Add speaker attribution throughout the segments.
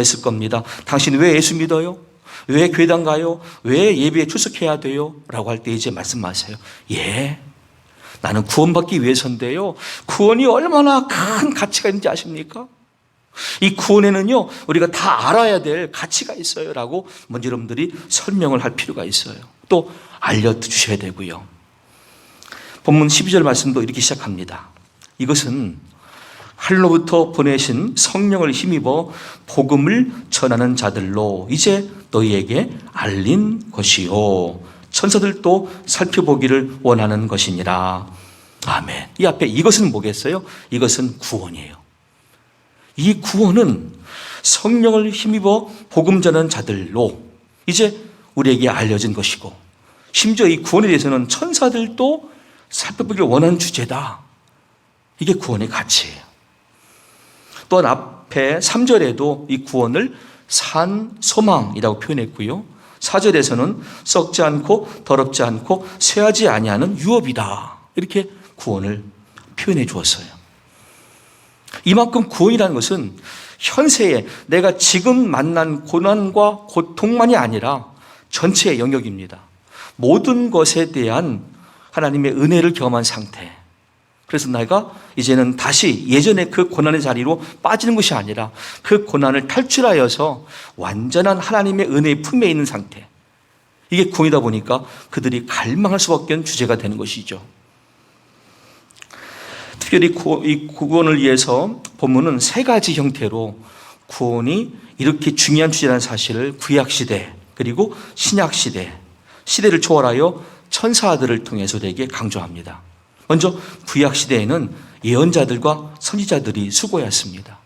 Speaker 1: 있을 겁니다. 당신 왜 예수 믿어요? 왜 교회당 가요? 왜 예배에 출석해야 돼요? 라고 할 때 이제 말씀하세요. 예, 나는 구원받기 위해서인데요, 구원이 얼마나 큰 가치가 있는지 아십니까? 이 구원에는요, 우리가 다 알아야 될 가치가 있어요 라고 먼저 여러분들이 설명을 할 필요가 있어요. 또 알려주셔야 되고요. 본문 12절 말씀도 이렇게 시작합니다. 이것은 하늘로부터 보내신 성령을 힘입어 복음을 전하는 자들로 이제 너희에게 알린 것이요, 천사들도 살펴보기를 원하는 것이니라. 아멘. 이 앞에 이것은 뭐겠어요? 이것은 구원이에요. 이 구원은 성령을 힘입어 복음 전하는 자들로 이제 우리에게 알려진 것이고, 심지어 이 구원에 대해서는 천사들도 살펴보기를 원하는 주제다. 이게 구원의 가치예요. 또한 앞에 3절에도 이 구원을 산 소망이라고 표현했고요, 4절에서는 썩지 않고 더럽지 않고 쇠하지 아니하는 유업이다, 이렇게 구원을 표현해 주었어요. 이만큼 구원이라는 것은 현세에 내가 지금 만난 고난과 고통만이 아니라 전체의 영역입니다. 모든 것에 대한 하나님의 은혜를 경험한 상태. 그래서 내가 이제는 다시 예전의 그 고난의 자리로 빠지는 것이 아니라 그 고난을 탈출하여서 완전한 하나님의 은혜의 품에 있는 상태. 이게 구원이다 보니까 그들이 갈망할 수밖에 없는 주제가 되는 것이죠. 특별히 이 구원을 위해서 본문은 세 가지 형태로 구원이 이렇게 중요한 주제라는 사실을 구약시대 그리고 신약시대, 시대를 초월하여 천사들을 통해서 우리에게 강조합니다. 먼저 구약시대에는 예언자들과 선지자들이 수고했습니다.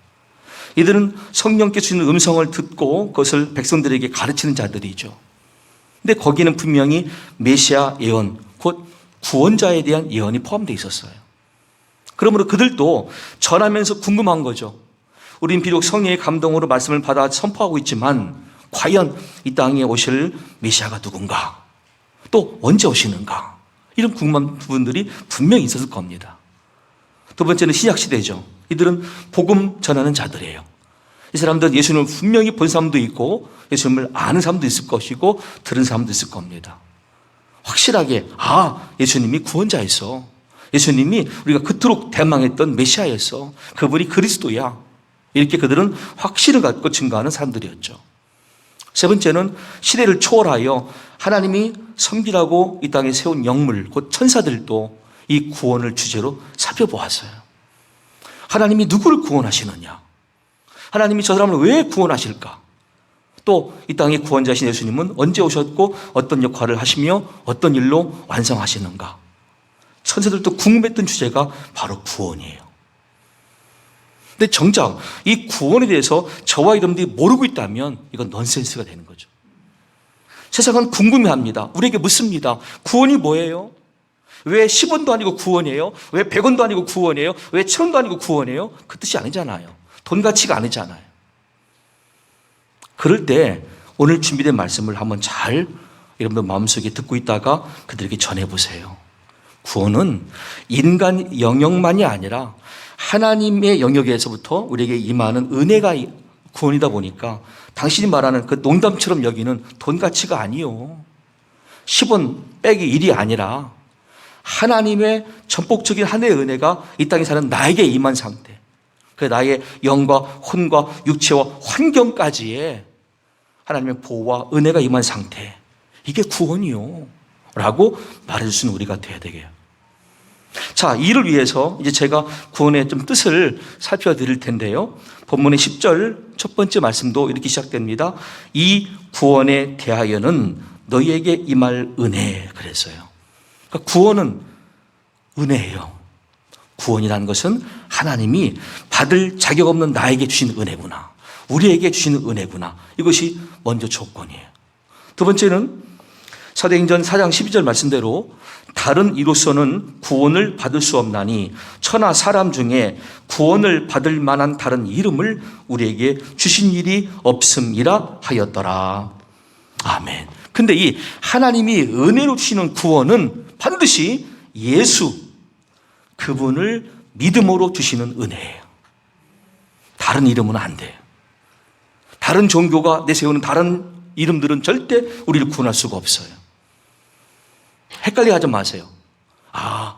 Speaker 1: 이들은 성령께 주시는 음성을 듣고 그것을 백성들에게 가르치는 자들이죠. 근데 거기는 분명히 메시아 예언, 곧 구원자에 대한 예언이 포함되어 있었어요. 그러므로 그들도 전하면서 궁금한 거죠. 우린 비록 성령의 감동으로 말씀을 받아 선포하고 있지만 과연 이 땅에 오실 메시아가 누군가? 또 언제 오시는가? 이런 궁금한 부분들이 분명히 있었을 겁니다. 두 번째는 신약시대죠. 이들은 복음 전하는 자들이에요. 이 사람들은 예수님을 분명히 본 사람도 있고 예수님을 아는 사람도 있을 것이고 들은 사람도 있을 겁니다. 확실하게 예수님이 구원자였어, 예수님이 우리가 그토록 대망했던 메시아였어, 그분이 그리스도야, 이렇게 그들은 확신을 갖고 증거하는 사람들이었죠. 세 번째는 시대를 초월하여 하나님이 섬기라고 이 땅에 세운 영물, 곧 천사들도 이 구원을 주제로 살펴보았어요. 하나님이 누구를 구원하시느냐? 하나님이 저 사람을 왜 구원하실까? 또 이 땅의 구원자신 예수님은 언제 오셨고 어떤 역할을 하시며 어떤 일로 완성하시는가? 천사들도 궁금했던 주제가 바로 구원이에요. 근데 정작 이 구원에 대해서 저와 여러분들이 모르고 있다면 이건 넌센스가 되는 거죠. 세상은 궁금해합니다. 우리에게 묻습니다. 구원이 뭐예요? 왜 10원도 아니고 구원이에요? 왜 100원도 아니고 구원이에요? 왜 1000원도 아니고 구원이에요? 그 뜻이 아니잖아요. 돈 가치가 아니잖아요. 그럴 때 오늘 준비된 말씀을 한번 잘 여러분들 마음속에 듣고 있다가 그들에게 전해보세요. 구원은 인간 영역만이 아니라 하나님의 영역에서부터 우리에게 임하는 은혜가 구원이다 보니까 당신이 말하는 그 농담처럼 여기는 돈 가치가 아니요, 10원 빼기 1이 아니라 하나님의 전폭적인 하늘의 은혜가 이 땅에 사는 나에게 임한 상태, 그 나의 영과 혼과 육체와 환경까지의 하나님의 보호와 은혜가 임한 상태, 이게 구원이요 라고 말해줄 수 있는 우리가 돼야 되게요. 자, 이를 위해서 이제 제가 구원의 좀 뜻을 살펴드릴 텐데요. 본문의 10절 첫 번째 말씀도 이렇게 시작됩니다. 이 구원에 대하여는 너희에게 임할 은혜, 그랬어요. 그러니까 구원은 은혜예요. 구원이라는 것은 하나님이 받을 자격 없는 나에게 주신 은혜구나, 우리에게 주시는 은혜구나, 이것이 먼저 조건이에요. 두 번째는 사도행전 4장 12절 말씀대로 다른 이로서는 구원을 받을 수 없나니 천하 사람 중에 구원을 받을 만한 다른 이름을 우리에게 주신 일이 없음이라 하였더라. 아멘. 근데 이 하나님이 은혜로 주시는 구원은 반드시 예수, 그분을 믿음으로 주시는 은혜예요. 다른 이름은 안 돼요. 다른 종교가 내세우는 다른 이름들은 절대 우리를 구원할 수가 없어요. 헷갈리게 하지 마세요.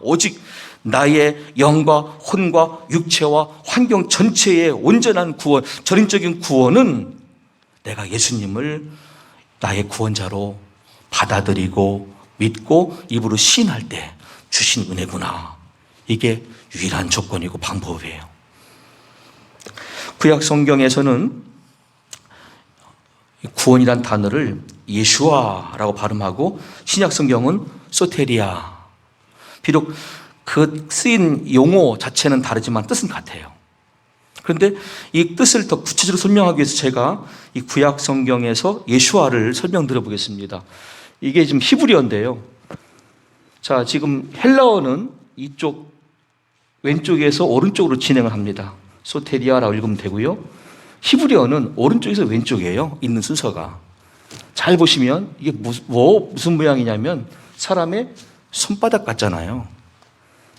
Speaker 1: 오직 나의 영과 혼과 육체와 환경 전체의 온전한 구원, 전인적인 구원은 내가 예수님을 나의 구원자로 받아들이고 믿고 입으로 시인할 때 주신 은혜구나. 이게 유일한 조건이고 방법이에요. 구약 성경에서는 구원이란 단어를 예슈아라고 발음하고 신약 성경은 소테리아. 비록 그 쓰인 용어 자체는 다르지만 뜻은 같아요. 그런데 이 뜻을 더 구체적으로 설명하기 위해서 제가 이 구약 성경에서 예슈아를 설명드려 보겠습니다. 이게 지금 히브리어인데요. 자, 지금 헬라어는 이쪽 왼쪽에서 오른쪽으로 진행을 합니다. 소테리아라고 읽으면 되고요. 히브리어는 오른쪽에서 왼쪽이에요. 있는 순서가. 잘 보시면 이게 무슨 모양이냐면 사람의 손바닥 같잖아요.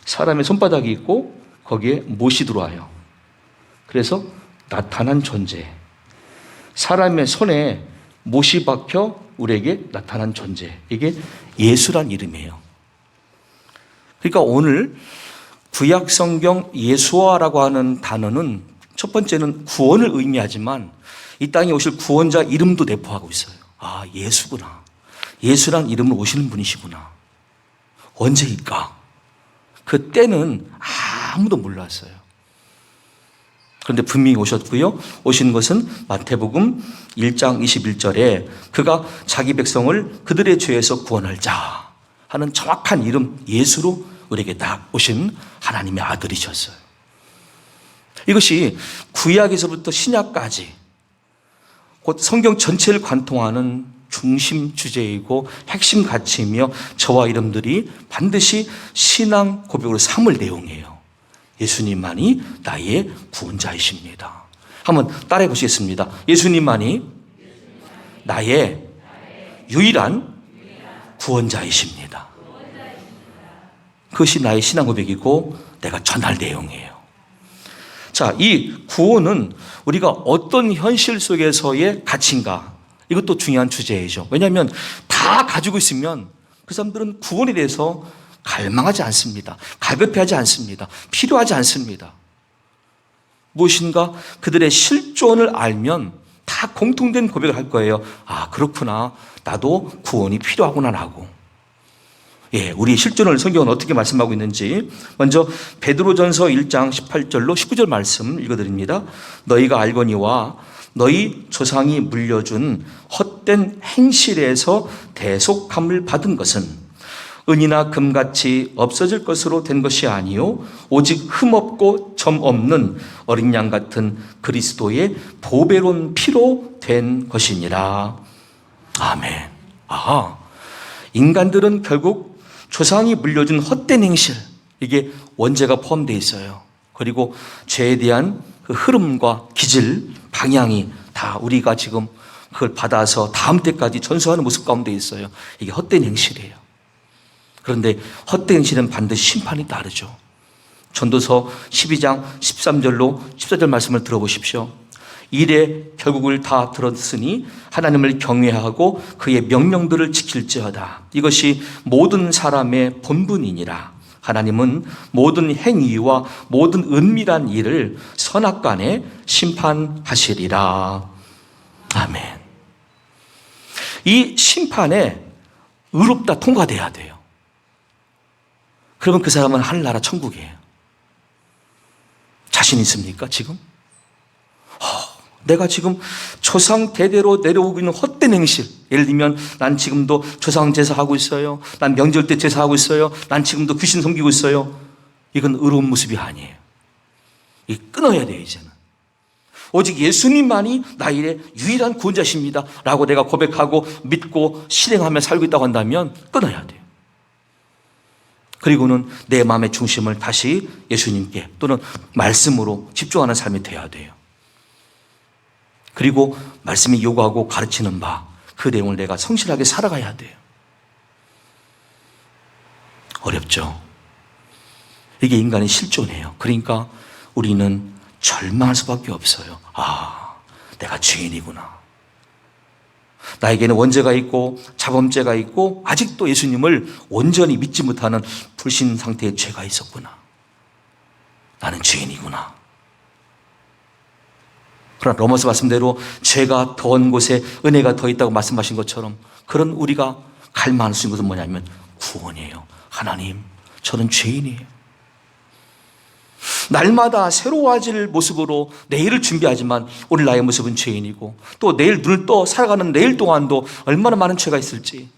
Speaker 1: 사람의 손바닥이 있고 거기에 못이 들어와요. 그래서 나타난 존재. 사람의 손에 못이 박혀 우리에게 나타난 존재. 이게 예수란 이름이에요. 그러니까 오늘 구약 성경 예수아라고 하는 단어는 첫 번째는 구원을 의미하지만 이 땅에 오실 구원자 이름도 내포하고 있어요. 예수구나. 예수란 이름으로 오시는 분이시구나. 언제일까? 그때는 아무도 몰랐어요. 그런데 분명히 오셨고요. 오신 것은 마태복음 1장 21절에 그가 자기 백성을 그들의 죄에서 구원할 자 하는 정확한 이름 예수로 우리에게 딱 오신 하나님의 아들이셨어요. 이것이 구약에서부터 신약까지 곧 성경 전체를 관통하는 중심 주제이고 핵심 가치이며 저와 이름들이 반드시 신앙 고백으로 삼을 내용이에요. 예수님만이 나의 구원자이십니다. 한번 따라해 보시겠습니다. 예수님만이 나의 유일한 구원자이십니다. 그것이 나의 신앙 고백이고 내가 전할 내용이에요. 자, 이 구원은 우리가 어떤 현실 속에서의 가치인가? 이것도 중요한 주제이죠. 왜냐하면 다 가지고 있으면 그 사람들은 구원에 대해서 갈망하지 않습니다. 갈급해하지 않습니다. 필요하지 않습니다. 무엇인가 그들의 실존을 알면 다 공통된 고백을 할 거예요. 그렇구나. 나도 구원이 필요하구나라고. 우리 실존을 성경은 어떻게 말씀하고 있는지 먼저 베드로전서 1장 18절로 19절 말씀 읽어드립니다. 너희가 알거니와 너희 조상이 물려준 헛된 행실에서 대속함을 받은 것은 은이나 금같이 없어질 것으로 된 것이 아니요 오직 흠없고 점 없는 어린 양 같은 그리스도의 보배로운 피로 된 것이니라. 아멘. 인간들은 결국 조상이 물려준 헛된 행실, 이게 원죄가 포함되어 있어요. 그리고 죄에 대한 그 흐름과 기질, 방향이 다 우리가 지금 그걸 받아서 다음 때까지 전수하는 모습 가운데 있어요. 이게 헛된 행실이에요. 그런데 헛된 행실은 반드시 심판이 따르죠. 전도서 12장 13절로 14절 말씀을 들어보십시오. 이래 결국을 다 들었으니 하나님을 경외하고 그의 명령들을 지킬지어다. 이것이 모든 사람의 본분이니라. 하나님은 모든 행위와 모든 은밀한 일을 선악간에 심판하시리라. 아멘. 이 심판에 의롭다 통과돼야 돼요. 그러면 그 사람은 하늘나라 천국이에요. 자신 있습니까 지금? 내가 지금 조상 대대로 내려오고 있는 헛된 행실, 예를 들면 난 지금도 조상 제사하고 있어요. 난 명절 때 제사하고 있어요. 난 지금도 귀신 섬기고 있어요. 이건 의로운 모습이 아니에요. 이 끊어야 돼요. 이제는 오직 예수님만이 나의 유일한 구원자십니다 라고 내가 고백하고 믿고 실행하며 살고 있다고 한다면 끊어야 돼요. 그리고는 내 마음의 중심을 다시 예수님께 또는 말씀으로 집중하는 삶이 되어야 돼요. 그리고 말씀이 요구하고 가르치는 바, 그 내용을 내가 성실하게 살아가야 돼요. 어렵죠? 이게 인간의 실존이에요. 그러니까 우리는 절망할 수밖에 없어요. 내가 죄인이구나. 나에게는 원죄가 있고 자범죄가 있고 아직도 예수님을 온전히 믿지 못하는 불신 상태의 죄가 있었구나. 나는 죄인이구나. 그러나 로마서 말씀대로 죄가 더한 곳에 은혜가 더 있다고 말씀하신 것처럼 그런 우리가 갈망할 수 있는 것은 뭐냐면 구원이에요. 하나님, 저는 죄인이에요. 날마다 새로워질 모습으로 내일을 준비하지만 오늘 나의 모습은 죄인이고 또 내일 눈을 떠 살아가는 내일 동안도 얼마나 많은 죄가 있을지,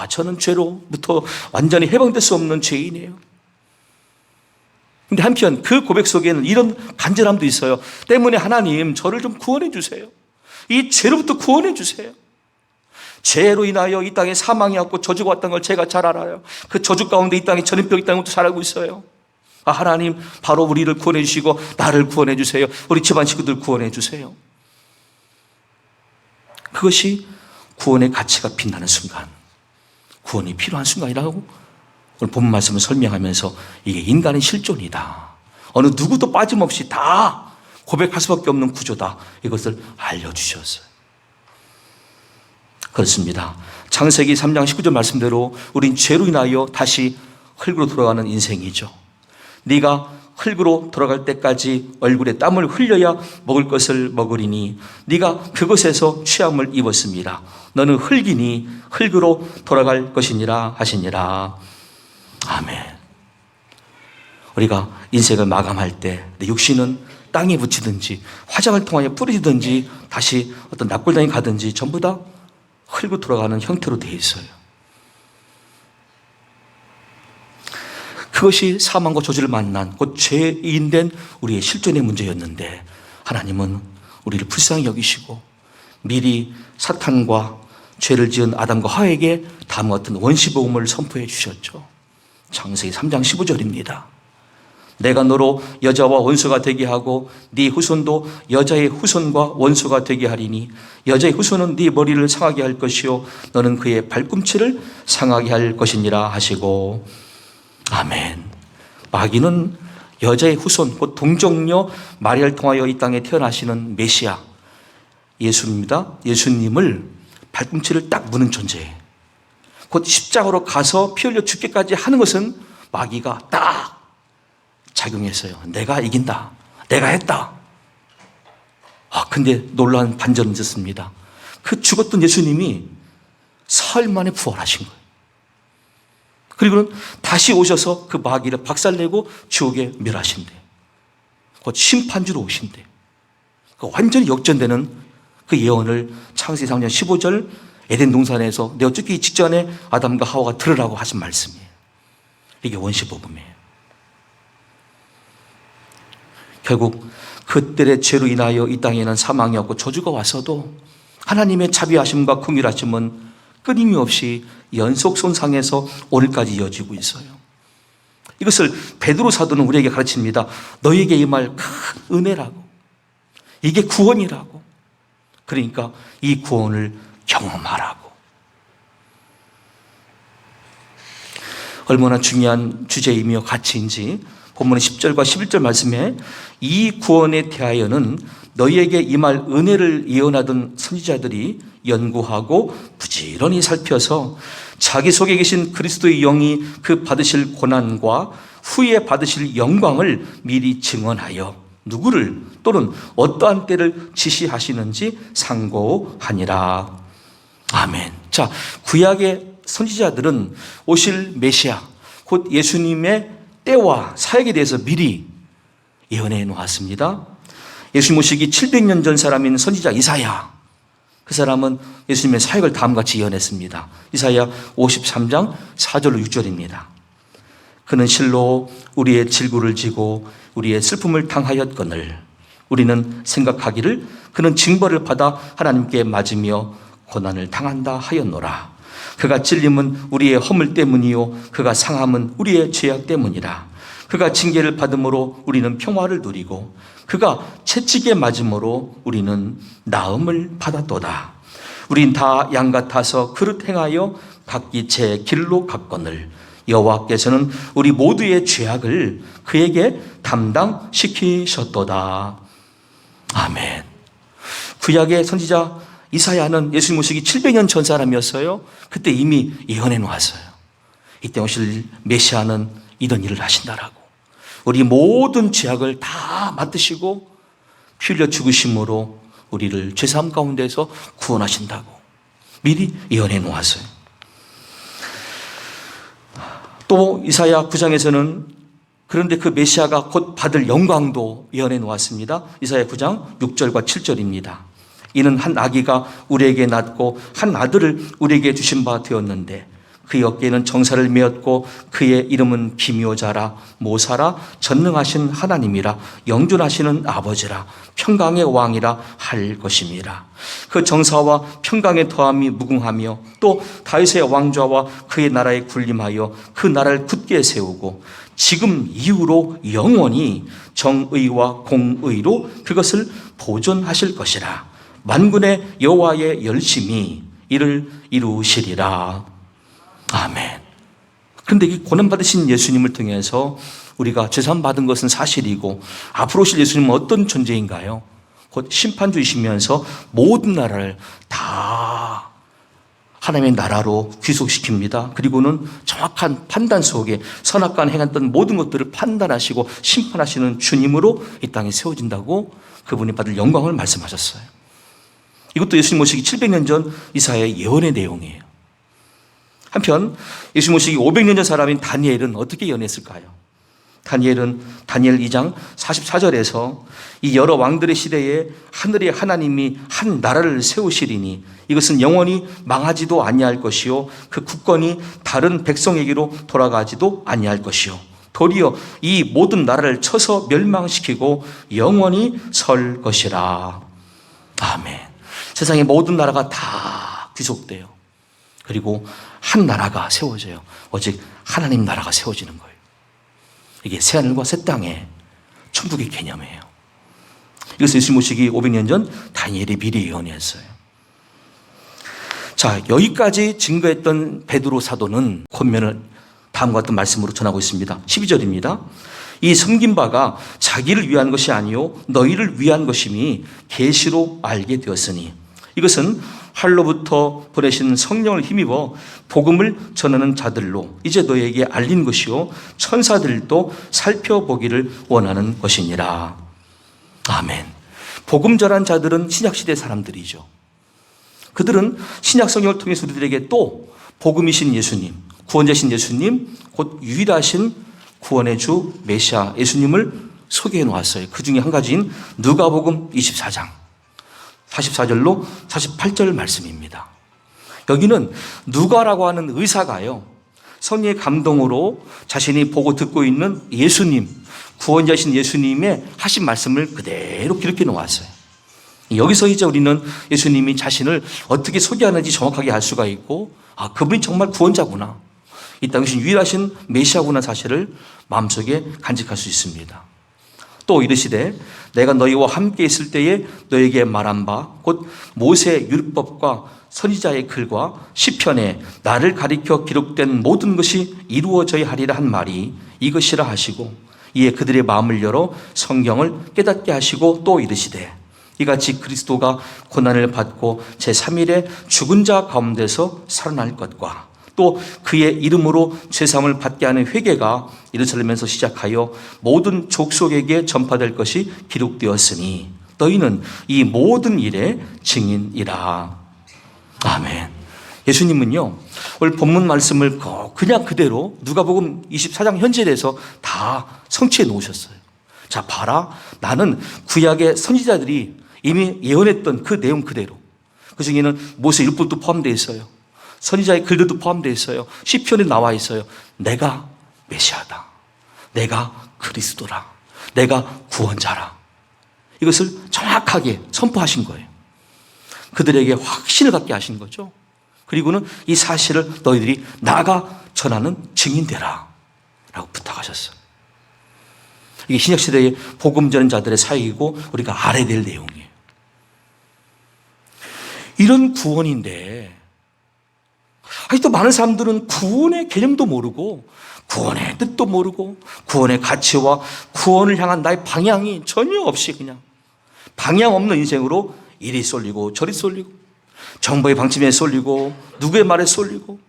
Speaker 1: 저는 죄로부터 완전히 해방될 수 없는 죄인이에요. 근데 한편 그 고백 속에는 이런 간절함도 있어요. 때문에 하나님, 저를 좀 구원해 주세요. 이 죄로부터 구원해 주세요. 죄로 인하여 이 땅에 사망이 왔고 저주가 왔다는 걸 제가 잘 알아요. 그 저주 가운데 이 땅에 전염병이 있다는 것도 잘 알고 있어요. 하나님, 바로 우리를 구원해 주시고 나를 구원해 주세요. 우리 집안 식구들 구원해 주세요. 그것이 구원의 가치가 빛나는 순간, 구원이 필요한 순간이라고 오늘 본문 말씀을 설명하면서 이게 인간의 실존이다, 어느 누구도 빠짐없이 다 고백할 수밖에 없는 구조다, 이것을 알려주셨어요. 그렇습니다. 창세기 3장 19절 말씀대로 우린 죄로 인하여 다시 흙으로 돌아가는 인생이죠. 네가 흙으로 돌아갈 때까지 얼굴에 땀을 흘려야 먹을 것을 먹으리니 네가 그것에서 취함을 입었습니다. 너는 흙이니 흙으로 돌아갈 것이니라 하시니라. 아멘. 우리가 인생을 마감할 때 내 육신은 땅에 묻히든지 화장을 통하여 뿌리든지 다시 어떤 납골당에 가든지 전부 다 흙으로 돌아가는 형태로 되어 있어요. 그것이 사망과 저주를 만난 곧 죄인된 우리의 실존의 문제였는데 하나님은 우리를 불쌍히 여기시고 미리 사탄과 죄를 지은 아담과 하와에게 다음과 같은 원시복음을 선포해 주셨죠. 창세기 3장 15절입니다. 내가 너로 여자와 원수가 되게 하고 네 후손도 여자의 후손과 원수가 되게 하리니 여자의 후손은 네 머리를 상하게 할 것이요 너는 그의 발꿈치를 상하게 할 것이니라 하시고. 아멘. 마귀는 여자의 후손 곧 동정녀 마리아를 통하여 이 땅에 태어나시는 메시아 예수입니다. 예수님을 발꿈치를 딱 무는 존재예요. 곧 십자가로 가서 피 흘려 죽기까지 하는 것은 마귀가 딱 작용했어요. 내가 이긴다. 내가 했다. 근데 놀라운 반전은 있었습니다. 그 죽었던 예수님이 사흘 만에 부활하신 거예요. 그리고는 다시 오셔서 그 마귀를 박살내고 지옥에 멸하신대. 곧 심판주로 오신대. 완전히 역전되는 그 예언을 창세기 3장 15절 에덴 동산에서 내가 쫓기기 직전에 아담과 하와가 들으라고 하신 말씀이에요. 이게 원시복음이에요. 결국 그들의 죄로 인하여 이 땅에는 사망이 없고 저주가 왔어도 하나님의 자비하심과 긍휼하심은 끊임없이 연속 손상에서 오늘까지 이어지고 있어요. 이것을 베드로 사도는 우리에게 가르칩니다. 너에게 임할 큰 은혜라고, 이게 구원이라고. 그러니까 이 구원을 경험하라고. 얼마나 중요한 주제이며 가치인지 본문의 10절과 11절 말씀에 이 구원에 대하여는 너희에게 임할 은혜를 예언하던 선지자들이 연구하고 부지런히 살펴서 자기 속에 계신 그리스도의 영이 그 받으실 고난과 후에 받으실 영광을 미리 증언하여 누구를 또는 어떠한 때를 지시하시는지 상고하니라. 아멘. 자, 구약의 선지자들은 오실 메시아 곧 예수님의 때와 사역에 대해서 미리 예언해 놓았습니다. 예수님 오시기 700년 전 사람인 선지자 이사야, 그 사람은 예수님의 사역을 다음과 같이 예언했습니다. 이사야 53장 4절로 6절입니다. 그는 실로 우리의 질구를 지고 우리의 슬픔을 당하였거늘 우리는 생각하기를 그는 징벌을 받아 하나님께 맞으며 고난을 당한다 하였노라. 그가 찔림은 우리의 허물 때문이요 그가 상함은 우리의 죄악 때문이라. 그가 징계를 받음으로 우리는 평화를 누리고 그가 채찍에 맞음으로 우리는 나음을 받았도다. 우린 다 양 같아서 그릇 행하여 각기 제 길로 갔거늘 여호와께서는 우리 모두의 죄악을 그에게 담당시키셨도다. 아멘. 구약의 선지자 이사야는 예수님 오시기 700년 전 사람이었어요. 그때 이미 예언해 놓았어요. 이때 오실 메시아는 이런 일을 하신다라고. 우리 모든 죄악을 다 맡으시고 피 흘려 죽으심으로 우리를 죄사함 가운데서 구원하신다고 미리 예언해 놓았어요. 또 이사야 9장에서는 그런데 그 메시아가 곧 받을 영광도 예언해 놓았습니다. 이사야 9장 6절과 7절입니다. 이는 한 아기가 우리에게 낳고 한 아들을 우리에게 주신 바 되었는데 그의 어깨에는 정사를 메었고 그의 이름은 기묘자라 모사라 전능하신 하나님이라 영존하시는 아버지라 평강의 왕이라 할 것임이라. 그 정사와 평강의 더함이 무궁하며 또 다윗의 왕좌와 그의 나라에 군림하여 그 나라를 굳게 세우고 지금 이후로 영원히 정의와 공의로 그것을 보존하실 것이라. 만군의 여호와의 열심히 이를 이루시리라. 아멘. 그런데 이 고난받으신 예수님을 통해서 우리가 죄사함 받은 것은 사실이고 앞으로 오실 예수님은 어떤 존재인가요? 곧 심판주이시면서 모든 나라를 다 하나님의 나라로 귀속시킵니다. 그리고는 정확한 판단 속에 선악과 행했던 모든 것들을 판단하시고 심판하시는 주님으로 이 땅에 세워진다고 그분이 받을 영광을 말씀하셨어요. 이것도 예수님 오시기 700년 전 이사야의 예언의 내용이에요. 한편 예수님 오시기 500년 전 사람인 다니엘은 어떻게 예언했을까요? 다니엘은 다니엘 2장 44절에서 이 여러 왕들의 시대에 하늘의 하나님이 한 나라를 세우시리니 이것은 영원히 망하지도 아니할 것이요 그 국권이 다른 백성에게로 돌아가지도 아니할 것이요 도리어 이 모든 나라를 쳐서 멸망시키고 영원히 설 것이라. 아멘. 세상의 모든 나라가 다 귀속돼요. 그리고 한 나라가 세워져요. 오직 하나님 나라가 세워지는 거예요. 이게 새하늘과 새 땅의 천국의 개념이에요. 이것을 예수님 오시기 500년 전 다니엘이 미리 예언했어요. 자, 여기까지 증거했던 베드로 사도는 권면을 다음과 같은 말씀으로 전하고 있습니다. 12절입니다. 이 섬긴 바가 자기를 위한 것이 아니요 너희를 위한 것임이 계시로 알게 되었으니 이것은 하늘로부터 보내신 성령을 힘입어 복음을 전하는 자들로 이제 너희에게 알린 것이요 천사들도 살펴보기를 원하는 것이니라. 아멘. 복음 전한 자들은 신약시대 사람들이죠. 그들은 신약 성경을 통해서 우리들에게 또 복음이신 예수님, 구원자신 예수님, 곧 유일하신 구원의 주 메시아 예수님을 소개해 놓았어요. 그 중에 한 가지인 누가복음 24장 44절로 48절 말씀입니다. 여기는 누가라고 하는 의사가요, 성령의 감동으로 자신이 보고 듣고 있는 예수님, 구원자신 예수님의 하신 말씀을 그대로 기록해 놓았어요. 여기서 이제 우리는 예수님이 자신을 어떻게 소개하는지 정확하게 알 수가 있고, 아, 그분이 정말 구원자구나, 이 땅에 유일하신 메시아구나 사실을 마음속에 간직할 수 있습니다. 또 이르시되 내가 너희와 함께 있을 때에 너희에게 말한 바 곧 모세의 율법과 선지자의 글과 시편에 나를 가리켜 기록된 모든 것이 이루어져야 하리라 한 말이 이것이라 하시고 이에 그들의 마음을 열어 성경을 깨닫게 하시고 또 이르시되 이같이 그리스도가 고난을 받고 제3일에 죽은 자 가운데서 살아날 것과 또 그의 이름으로 죄사함을 받게 하는 회개가 예루살렘에서 시작하여 모든 족속에게 전파될 것이 기록되었으니 너희는 이 모든 일의 증인이라. 아멘. 예수님은요, 오늘 본문 말씀을 그냥 그대로 누가복음 24장 현실에서 다 성취해 놓으셨어요. 자, 봐라, 나는 구약의 선지자들이 이미 예언했던 그 내용 그대로, 그 중에는 모세 율법도 포함되어 있어요. 선지자의 글들도 포함되어 있어요. 시편에 나와 있어요. 내가 메시아다, 내가 그리스도라, 내가 구원자라. 이것을 정확하게 선포하신 거예요. 그들에게 확신을 갖게 하신 거죠. 그리고는 이 사실을 너희들이 나가 전하는 증인되라 라고 부탁하셨어요. 이게 신약시대의 복음 전하는 자들의 사역이고 우리가 알아야 될 내용이에요. 이런 구원인데 아직도 많은 사람들은 구원의 개념도 모르고 구원의 뜻도 모르고 구원의 가치와 구원을 향한 나의 방향이 전혀 없이 그냥 방향 없는 인생으로 이리 쏠리고 저리 쏠리고 정부의 방침에 쏠리고 누구의 말에 쏠리고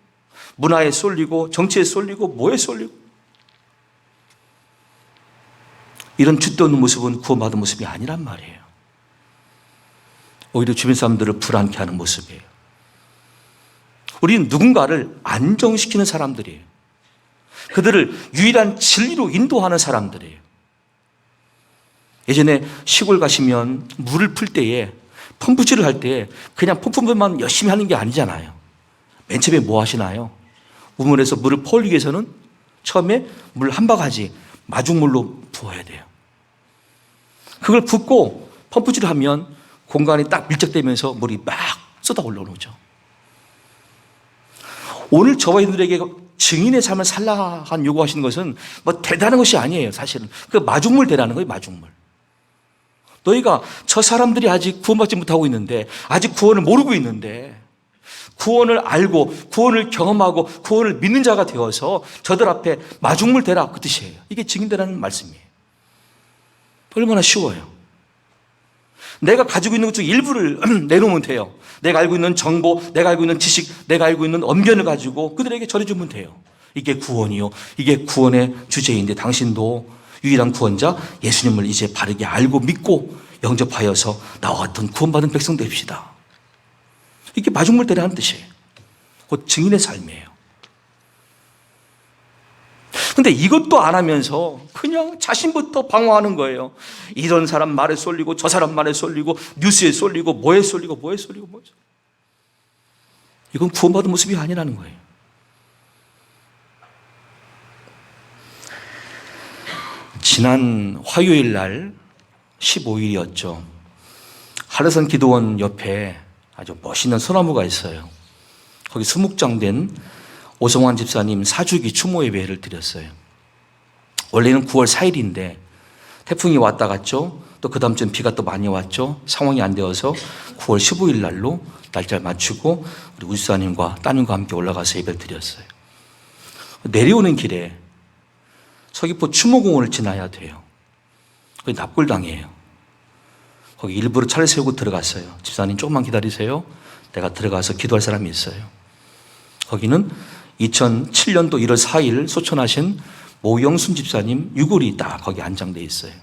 Speaker 1: 문화에 쏠리고 정치에 쏠리고 뭐에 쏠리고 이런 줏대 없는 모습은 구원받은 모습이 아니란 말이에요. 오히려 주변 사람들을 불안케 하는 모습이에요. 우리는 누군가를 안정시키는 사람들이에요. 그들을 유일한 진리로 인도하는 사람들이에요. 예전에 시골 가시면 물을 풀 때에 펌프질을 할 때 그냥 펌프만 열심히 하는 게 아니잖아요. 맨 처음에 뭐 하시나요? 우물에서 물을 퍼올리기 위해서는 처음에 물 한 바가지 마중물로 부어야 돼요. 그걸 붓고 펌프질을 하면 공간이 딱 밀착되면서 물이 막 쏟아 올라오죠. 오늘 저와 여러분들에게 증인의 삶을 살라 요구하시는 것은 뭐 대단한 것이 아니에요. 사실은 그 마중물 대라는 거예요. 마중물. 너희가 저 사람들이 아직 구원받지 못하고 있는데, 아직 구원을 모르고 있는데, 구원을 알고 구원을 경험하고 구원을 믿는 자가 되어서 저들 앞에 마중물 대라, 그 뜻이에요. 이게 증인되라는 말씀이에요. 얼마나 쉬워요. 내가 가지고 있는 것 중 일부를 내놓으면 돼요. 내가 알고 있는 정보, 내가 알고 있는 지식, 내가 알고 있는 언변을 가지고 그들에게 전해주면 돼요. 이게 구원이요, 이게 구원의 주제인데 당신도 유일한 구원자 예수님을 이제 바르게 알고 믿고 영접하여서 나와 같은 구원받은 백성 됩시다. 이게 마중물 대라는 뜻이에요. 곧 증인의 삶이에요. 근데 이것도 안 하면서 그냥 자신부터 방어하는 거예요. 이런 사람 말에 쏠리고 저 사람 말에 쏠리고 뉴스에 쏠리고 뭐에 쏠리고 뭐에 쏠리고 뭐에 쏠리고. 이건 구원받은 모습이 아니라는 거예요. 지난 화요일 날 15일이었죠. 한라산 기도원 옆에 아주 멋있는 소나무가 있어요. 거기 수묵장된 오성환 집사님 사주기 추모 예배를 드렸어요. 원래는 9월 4일인데 태풍이 왔다 갔죠. 또 그 다음 주엔 비가 또 많이 왔죠. 상황이 안 되어서 9월 15일 날로 날짜를 맞추고 우리 우주사님과 따님과 함께 올라가서 예배를 드렸어요. 내려오는 길에 서귀포 추모공원을 지나야 돼요. 거기 납골당이에요. 거기 일부러 차를 세우고 들어갔어요. 집사님 조금만 기다리세요. 내가 들어가서 기도할 사람이 있어요. 거기는 2007년도 1월 4일 소천하신 모영순 집사님 유골이 딱 거기 안장되어 있어요.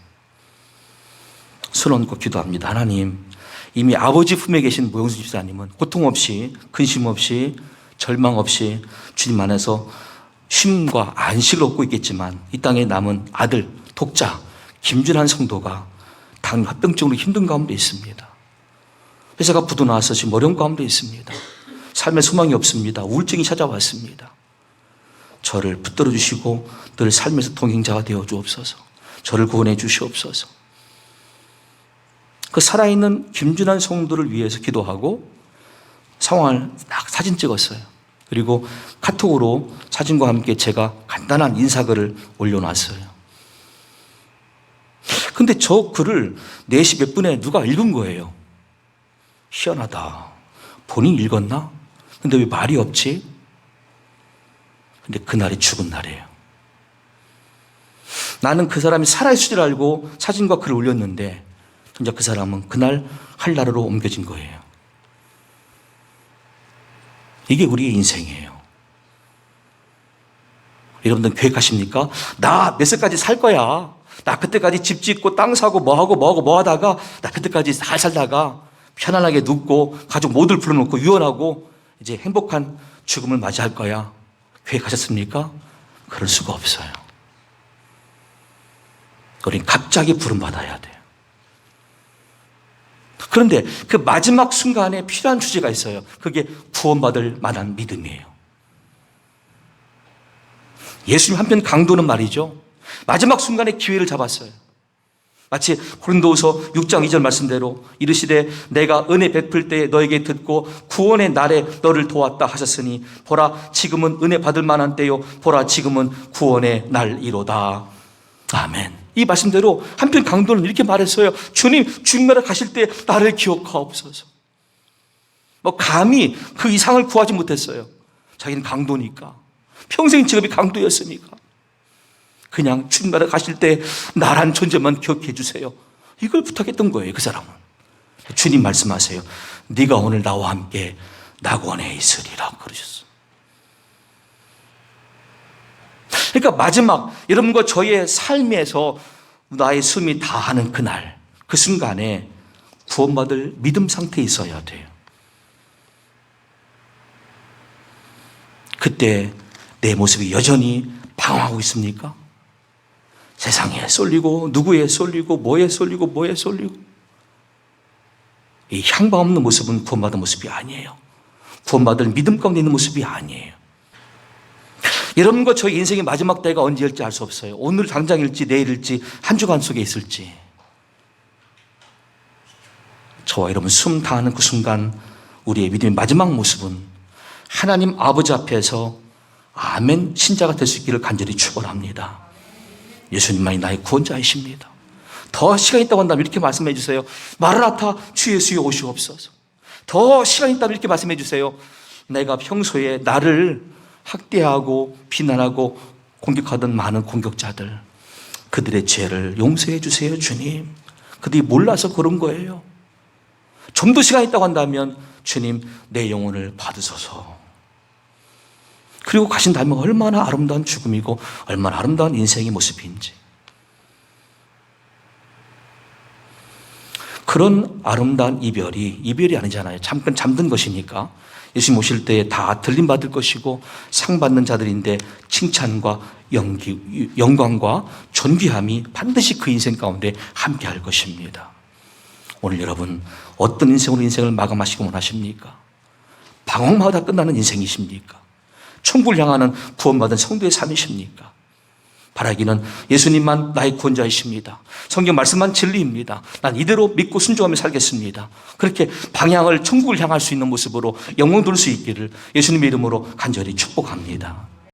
Speaker 1: 손 얹고 기도합니다. 하나님, 이미 아버지 품에 계신 모영순 집사님은 고통 없이, 근심 없이, 절망 없이 주님 안에서 쉼과 안식을 얻고 있겠지만 이 땅에 남은 아들, 독자 김준환 성도가 당 합병증으로 힘든 가운데 있습니다. 회사가 부도나서 지금 어려운 가운데 있습니다. 삶에 소망이 없습니다. 우울증이 찾아왔습니다. 저를 붙들어 주시고 늘 삶에서 동행자가 되어 주옵소서. 저를 구원해 주시옵소서. 그 살아있는 김준환 성도를 위해서 기도하고 상황을 딱 사진 찍었어요. 그리고 카톡으로 사진과 함께 제가 간단한 인사글을 올려놨어요. 근데 저 글을 4시 몇 분에 누가 읽은 거예요. 희한하다. 본인 읽었나? 근데 왜 말이 없지? 근데 그날이 죽은 날이에요. 나는 그 사람이 살아있을 줄 알고 사진과 글을 올렸는데 이제 그 사람은 그날 한나라로 옮겨진 거예요. 이게 우리의 인생이에요. 여러분들 계획하십니까? 나 몇 살까지 살 거야. 나 그때까지 집 짓고 땅 사고 뭐 하다가 나 그때까지 잘 살다가 편안하게 눕고 가족 모두를 불러놓고 유언하고 이제 행복한 죽음을 맞이할 거야. 계획하셨습니까? 그럴 수가 없어요. 우린 갑자기 부름받아야 돼요. 그런데 그 마지막 순간에 필요한 주제가 있어요. 그게 구원받을 만한 믿음이에요. 예수님 한편 강도는 말이죠. 마지막 순간에 기회를 잡았어요. 마치 고린도후서 6장 2절 말씀대로 이르시되 내가 은혜 베풀 때에 너에게 듣고 구원의 날에 너를 도왔다 하셨으니 보라 지금은 은혜 받을 만한 때요 보라 지금은 구원의 날이로다. 아멘. 이 말씀대로 한편 강도는 이렇게 말했어요. 주님 주님나라 가실 때 나를 기억하옵소서. 뭐 감히 그 이상을 구하지 못했어요. 자기는 강도니까. 평생 직업이 강도였으니까. 그냥 주님나라 가실 때 나란 존재만 기억해 주세요. 이걸 부탁했던 거예요. 그 사람은. 주님 말씀하세요. 네가 오늘 나와 함께 낙원에 있으리라 그러셨어요. 그러니까 마지막 여러분과 저의 삶에서 나의 숨이 다하는 그날, 그 순간에 구원받을 믿음 상태에 있어야 돼요. 그때 내 모습이 여전히 방황하고 있습니까? 세상에 쏠리고 누구에 쏠리고 뭐에 쏠리고 뭐에 쏠리고, 이 향방 없는 모습은 구원받은 모습이 아니에요. 구원받을 믿음 가운데 있는 모습이 아니에요. 여러분과 저의 인생의 마지막 때가 언제일지 알 수 없어요. 오늘 당장일지 내일일지 한 주간 속에 있을지. 저와 여러분 숨 다하는 그 순간 우리의 믿음의 마지막 모습은 하나님 아버지 앞에서 아멘 신자가 될 수 있기를 간절히 축원합니다. 예수님만이 나의 구원자이십니다. 더 시간이 있다고 한다면 이렇게 말씀해 주세요. 마라나타 주 예수여 오시옵소서. 더 시간이 있다면 이렇게 말씀해 주세요. 내가 평소에 나를 학대하고 비난하고 공격하던 많은 공격자들, 그들의 죄를 용서해 주세요 주님. 그들이 몰라서 그런 거예요. 좀 더 시간이 있다고 한다면 주님 내 영혼을 받으소서. 그리고 가신 다음에 얼마나 아름다운 죽음이고 얼마나 아름다운 인생의 모습인지. 그런 아름다운 이별이 아니잖아요. 잠깐 잠든 것이니까. 예수님 오실 때에 다 들림받을 것이고 상 받는 자들인데 칭찬과 영광과 존귀함이 반드시 그 인생 가운데 함께 할 것입니다. 오늘 여러분 어떤 인생으로 인생을 마감하시기 원하십니까? 방황마다 끝나는 인생이십니까? 천국을 향하는 구원받은 성도의 삶이십니까? 바라기는 예수님만 나의 구원자이십니다. 성경 말씀만 진리입니다. 난 이대로 믿고 순종하며 살겠습니다. 그렇게 방향을 천국을 향할 수 있는 모습으로 영광 돌 수 있기를 예수님의 이름으로 간절히 축복합니다.